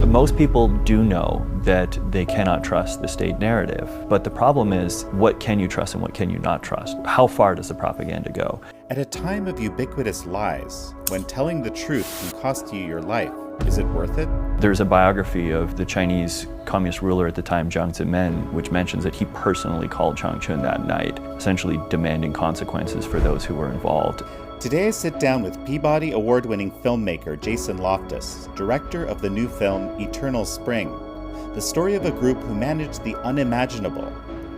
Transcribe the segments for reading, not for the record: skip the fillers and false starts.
Most people do know that they cannot trust the state narrative, but the problem is, what can you trust and what can you not trust? How far does the propaganda go? At a time of ubiquitous lies, when telling the truth can cost you your life, is it worth it? There's a biography of the Chinese communist ruler at the time, Jiang Zemin, which mentions that he personally called Changchun that night, essentially demanding consequences for those who were involved. Today I sit down with Peabody Award-winning filmmaker Jason Loftus, director of the new film Eternal Spring, the story of a group who managed the unimaginable,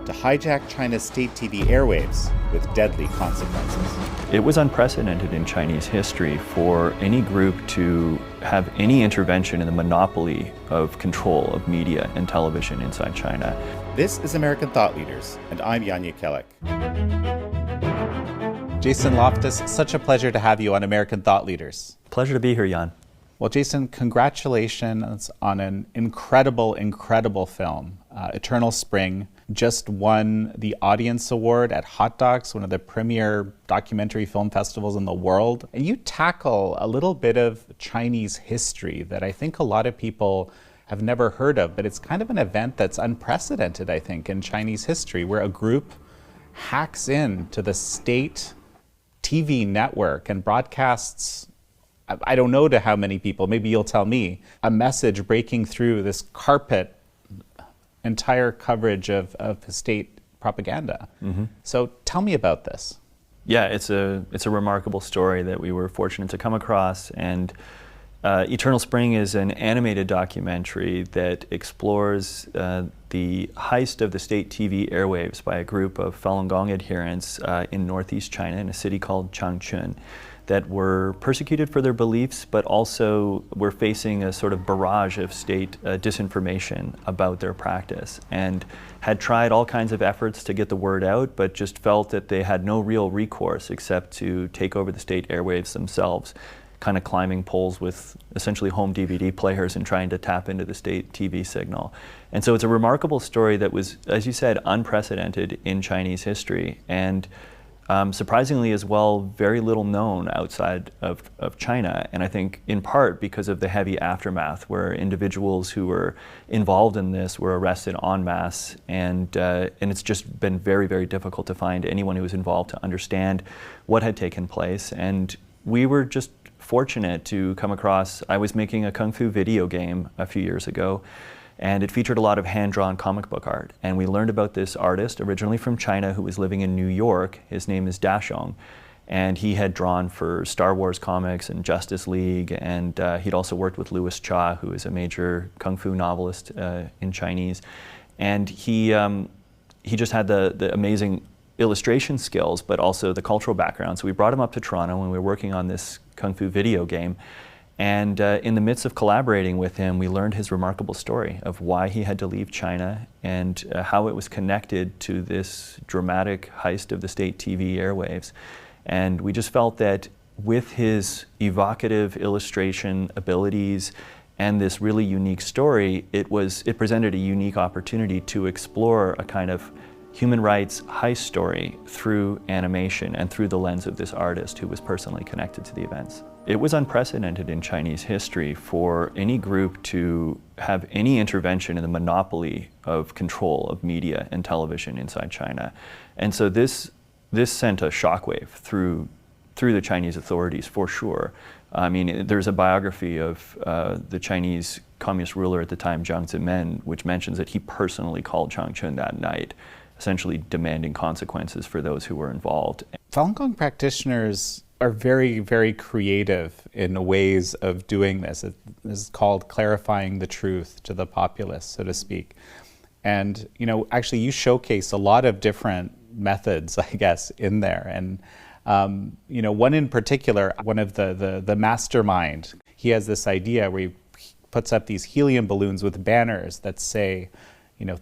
to hijack China's state TV airwaves with deadly consequences. It was unprecedented in Chinese history for any group to have any intervention in the monopoly of control of media and television inside China. This is American Thought Leaders, and I'm Jan Jekielek. Jason Loftus, such a pleasure to have you on American Thought Leaders. Pleasure to be here, Jan. Well, Jason, congratulations on an incredible, incredible film. Eternal Spring just won the Audience Award at Hot Docs, one of the premier documentary film festivals in the world. And you tackle a little bit of Chinese history that I think a lot of people have never heard of, but it's kind of an event that's unprecedented, I think, in Chinese history, where a group hacks into the state TV network and broadcasts, I don't know to how many people, maybe you'll tell me, a message breaking through this carpet entire coverage of state propaganda. Mm-hmm. So tell me about this. Yeah, it's a remarkable story that we were fortunate to come across, and Eternal Spring is an animated documentary that explores the heist of the state TV airwaves by a group of Falun Gong adherents in northeast China in a city called Changchun that were persecuted for their beliefs, but also were facing a sort of barrage of state disinformation about their practice, and had tried all kinds of efforts to get the word out, but just felt that they had no real recourse except to take over the state airwaves themselves, kind of climbing poles with essentially home DVD players and trying to tap into the state TV signal. And so it's a remarkable story that was, as you said, unprecedented in Chinese history, and surprisingly as well, very little known outside of China. And I think in part because of the heavy aftermath, where individuals who were involved in this were arrested en masse, and it's just been very, very difficult to find anyone who was involved to understand what had taken place. And we were just fortunate to come across, I was making a Kung Fu video game a few years ago, and it featured a lot of hand-drawn comic book art. And we learned about this artist, originally from China, who was living in New York. His name is Dashong, and he had drawn for Star Wars comics and Justice League, and he'd also worked with Louis Cha, who is a major Kung Fu novelist in Chinese. And he just had the amazing illustration skills, but also the cultural background. So we brought him up to Toronto when we were working on this Kung Fu video game. And in the midst of collaborating with him, we learned his remarkable story of why he had to leave China and how it was connected to this dramatic heist of the state TV airwaves. And we just felt that with his evocative illustration abilities and this really unique story, it presented a unique opportunity to explore a kind of human rights heist story through animation and through the lens of this artist who was personally connected to the events. It was unprecedented in Chinese history for any group to have any intervention in the monopoly of control of media and television inside China. And so this sent a shockwave through the Chinese authorities, for sure. I mean, there's a biography of the Chinese communist ruler at the time, Jiang Zemin, which mentions that he personally called Changchun that night, essentially demanding consequences for those who were involved. Falun Gong practitioners are very, very creative in ways of doing this. This is called clarifying the truth to the populace, so to speak. And, actually you showcase a lot of different methods, I guess, in there. And, one in particular, one of the mastermind, he has this idea where he puts up these helium balloons with banners that say,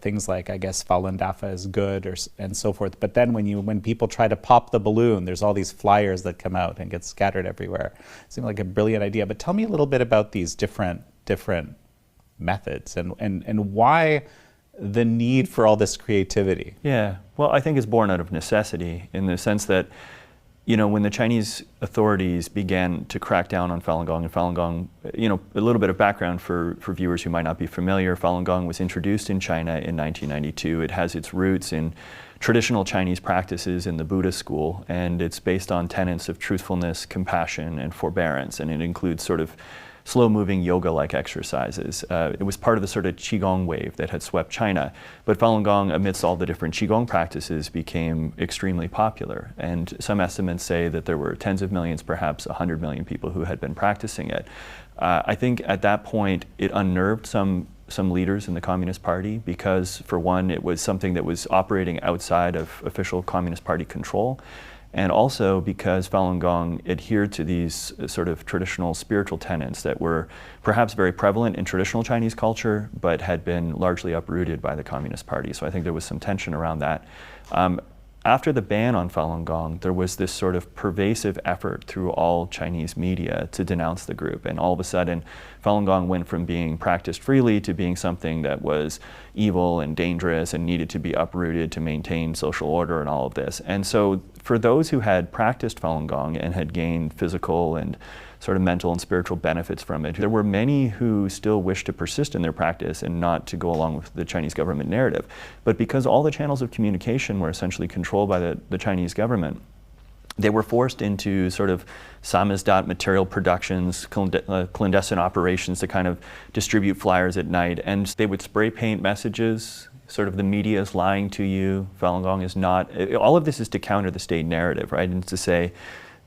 things like, I guess, Falun Dafa is good, and so forth. But then when people try to pop the balloon, there's all these flyers that come out and get scattered everywhere. It seemed like a brilliant idea. But tell me a little bit about these different methods and why the need for all this creativity. Yeah, well, I think it's born out of necessity, in the sense that when the Chinese authorities began to crack down on Falun Gong, and Falun Gong, a little bit of background for viewers who might not be familiar, Falun Gong was introduced in China in 1992. It has its roots in traditional Chinese practices in the Buddhist school, and it's based on tenets of truthfulness, compassion, and forbearance, and it includes sort of slow-moving yoga-like exercises. It was part of the sort of Qigong wave that had swept China, but Falun Gong, amidst all the different Qigong practices, became extremely popular. And some estimates say that there were tens of millions, perhaps 100 million people who had been practicing it. I think at that point it unnerved some leaders in the Communist Party because, for one, it was something that was operating outside of official Communist Party control. And also because Falun Gong adhered to these sort of traditional spiritual tenets that were perhaps very prevalent in traditional Chinese culture, but had been largely uprooted by the Communist Party. So I think there was some tension around that. After the ban on Falun Gong, there was this sort of pervasive effort through all Chinese media to denounce the group. And all of a sudden, Falun Gong went from being practiced freely to being something that was evil and dangerous and needed to be uprooted to maintain social order and all of this. And so for those who had practiced Falun Gong and had gained physical and sort of mental and spiritual benefits from it, there were many who still wished to persist in their practice and not to go along with the Chinese government narrative. But because all the channels of communication were essentially controlled by the Chinese government, they were forced into sort of samizdat material productions, clandestine operations to kind of distribute flyers at night. And they would spray paint messages, sort of the media is lying to you, Falun Gong is not. All of this is to counter the state narrative, right? And to say,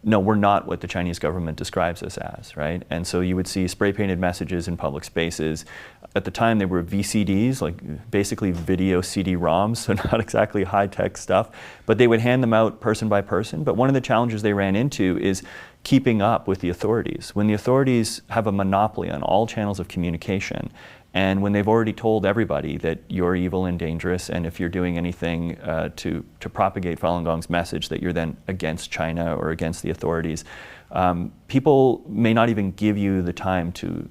no, we're not what the Chinese government describes us as, right? And so you would see spray-painted messages in public spaces. At the time, they were VCDs, like basically video CD-ROMs, so not exactly high-tech stuff, but they would hand them out person by person. But one of the challenges they ran into is keeping up with the authorities. When the authorities have a monopoly on all channels of communication, and when they've already told everybody that you're evil and dangerous, and if you're doing anything to propagate Falun Gong's message that you're then against China or against the authorities, people may not even give you the time to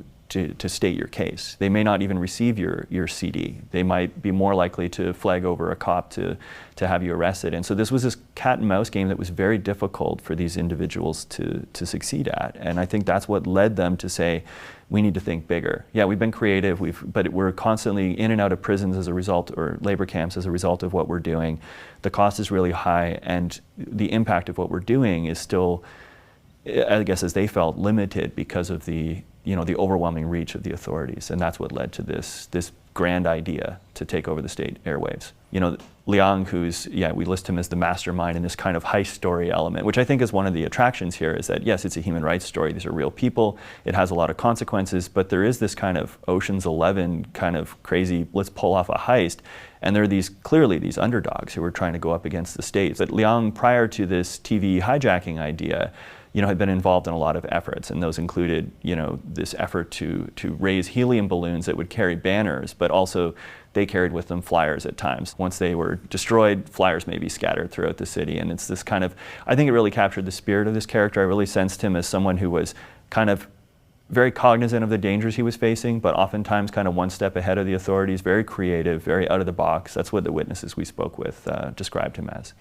state your case. They may not even receive your CD. They might be more likely to flag over a cop to have you arrested. And so this was this cat and mouse game that was very difficult for these individuals to succeed at. And I think that's what led them to say, we need to think bigger. Yeah, we've been creative, but we're constantly in and out of prisons as a result, or labor camps as a result of what we're doing. The cost is really high, and the impact of what we're doing is still, I guess as they felt, limited because of the overwhelming reach of the authorities. And that's what led to this grand idea to take over the state airwaves. Liang, we list him as the mastermind in this kind of heist story element, which I think is one of the attractions here, is that yes, it's a human rights story. These are real people. It has a lot of consequences, but there is this kind of Ocean's 11 kind of crazy, let's pull off a heist. And there are clearly these underdogs who are trying to go up against the state. But Liang, prior to this TV hijacking idea, had been involved in a lot of efforts, and those included, this effort to raise helium balloons that would carry banners, but also they carried with them flyers at times. Once they were destroyed, flyers may be scattered throughout the city, and it's this kind of, I think it really captured the spirit of this character. I really sensed him as someone who was kind of very cognizant of the dangers he was facing, but oftentimes kind of one step ahead of the authorities, very creative, very out of the box. That's what the witnesses we spoke with described him as.